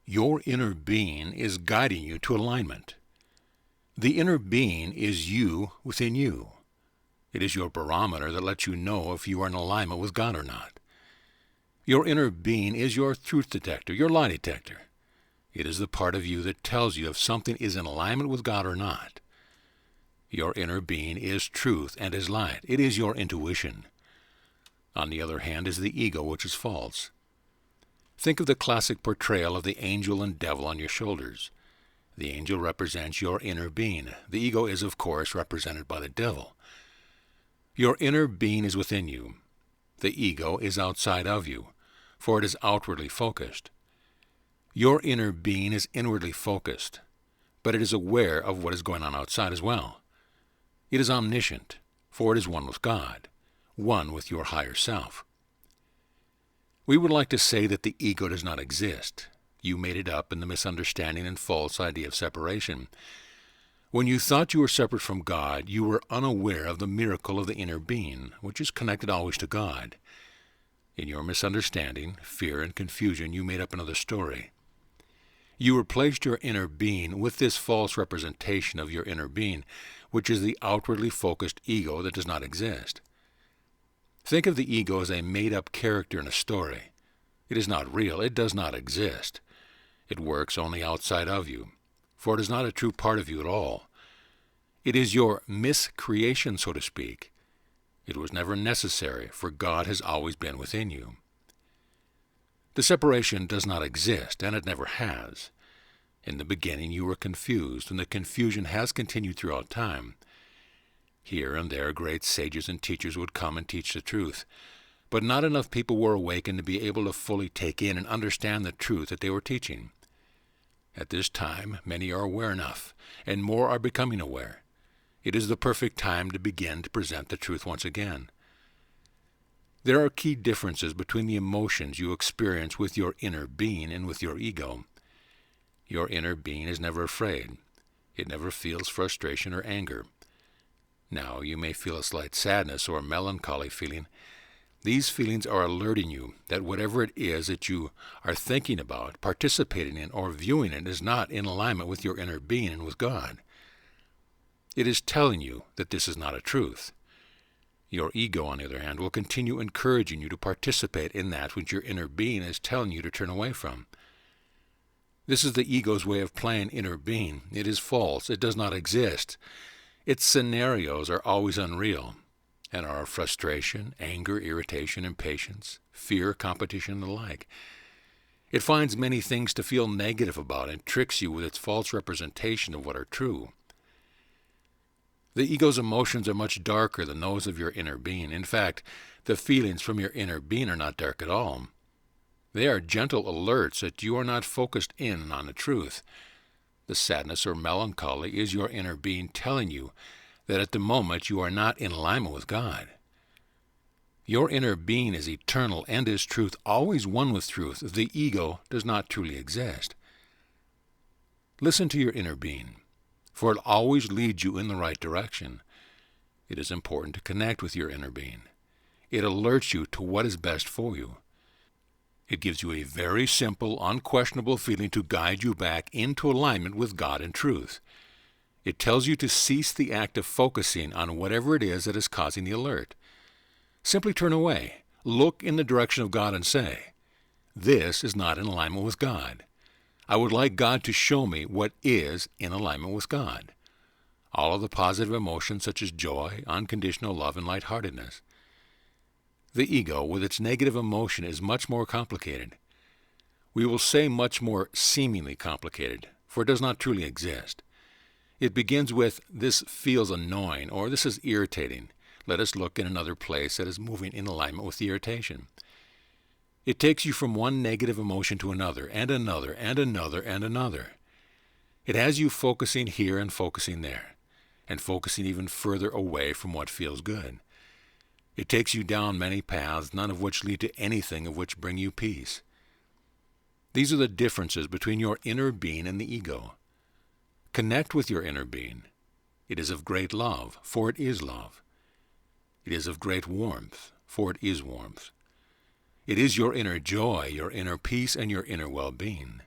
Your inner being is guiding you to alignment. The inner being is you within you. It is your barometer that lets you know if you are in alignment with God or not. Your inner being is your truth detector, your lie detector. It is the part of you that tells you if something is in alignment with God or not. Your inner being is truth and is light. It is your intuition. On the other hand is the ego, which is false. Think of the classic portrayal of the angel and devil on your shoulders. The angel represents your inner being. The ego is, of course, represented by the devil. Your inner being is within you. The ego is outside of you, for it is outwardly focused. Your inner being is inwardly focused, but it is aware of what is going on outside as well. It is omniscient, for it is one with God, one with your higher self. We would like to say that the ego does not exist. You made it up in the misunderstanding and false idea of separation. When you thought you were separate from God, you were unaware of the miracle of the inner being, which is connected always to God. In your misunderstanding, fear, and confusion, you made up another story. You replaced your inner being with this false representation of your inner being, which is the outwardly focused ego that does not exist. Think of the ego as a made-up character in a story. It is not real. It does not exist. It works only outside of you, for it is not a true part of you at all. It is your miscreation, so to speak. It was never necessary, for God has always been within you. The separation does not exist, and it never has. In the beginning you were confused, and the confusion has continued throughout time. Here and there great sages and teachers would come and teach the truth, but not enough people were awakened to be able to fully take in and understand the truth that they were teaching. At this time, many are aware enough, and more are becoming aware. It is the perfect time to begin to present the truth once again. There are key differences between the emotions you experience with your inner being and with your ego. Your inner being is never afraid. It never feels frustration or anger. Now, you may feel a slight sadness or melancholy feeling. These feelings are alerting you that whatever it is that you are thinking about, participating in, or viewing it is not in alignment with your inner being and with God. It is telling you that this is not a truth. Your ego, on the other hand, will continue encouraging you to participate in that which your inner being is telling you to turn away from. This is the ego's way of playing inner being. It is false. It does not exist. Its scenarios are always unreal, and are of frustration, anger, irritation, impatience, fear, competition, and the like. It finds many things to feel negative about and tricks you with its false representation of what are true. The ego's emotions are much darker than those of your inner being. In fact, the feelings from your inner being are not dark at all. They are gentle alerts that you are not focused in on the truth. The sadness or melancholy is your inner being telling you that at the moment you are not in alignment with God. Your inner being is eternal and is truth, always one with truth. The ego does not truly exist. Listen to your inner being, for it always leads you in the right direction. It is important to connect with your inner being. It alerts you to what is best for you. It gives you a very simple, unquestionable feeling to guide you back into alignment with God and truth. It tells you to cease the act of focusing on whatever it is that is causing the alert. Simply turn away, look in the direction of God and say, "This is not in alignment with God. I would like God to show me what is in alignment with God." All of the positive emotions such as joy, unconditional love, and lightheartedness. The ego, with its negative emotion, is much more complicated. We will say much more seemingly complicated, for it does not truly exist. It begins with, "This feels annoying," or "This is irritating. Let us look in another place that is moving in alignment with the irritation." It takes you from one negative emotion to another, and another, and another, and another. It has you focusing here and focusing there, and focusing even further away from what feels good. It takes you down many paths, none of which lead to anything of which bring you peace. These are the differences between your inner being and the ego. Connect with your inner being. It is of great love, for it is love. It is of great warmth, for it is warmth. It is your inner joy, your inner peace, and your inner well-being.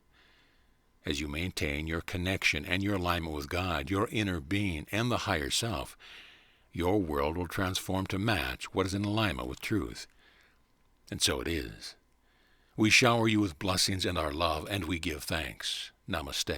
As you maintain your connection and your alignment with God, your inner being, and the higher self, your world will transform to match what is in alignment with truth. And so it is. We shower you with blessings and our love, and we give thanks. Namaste.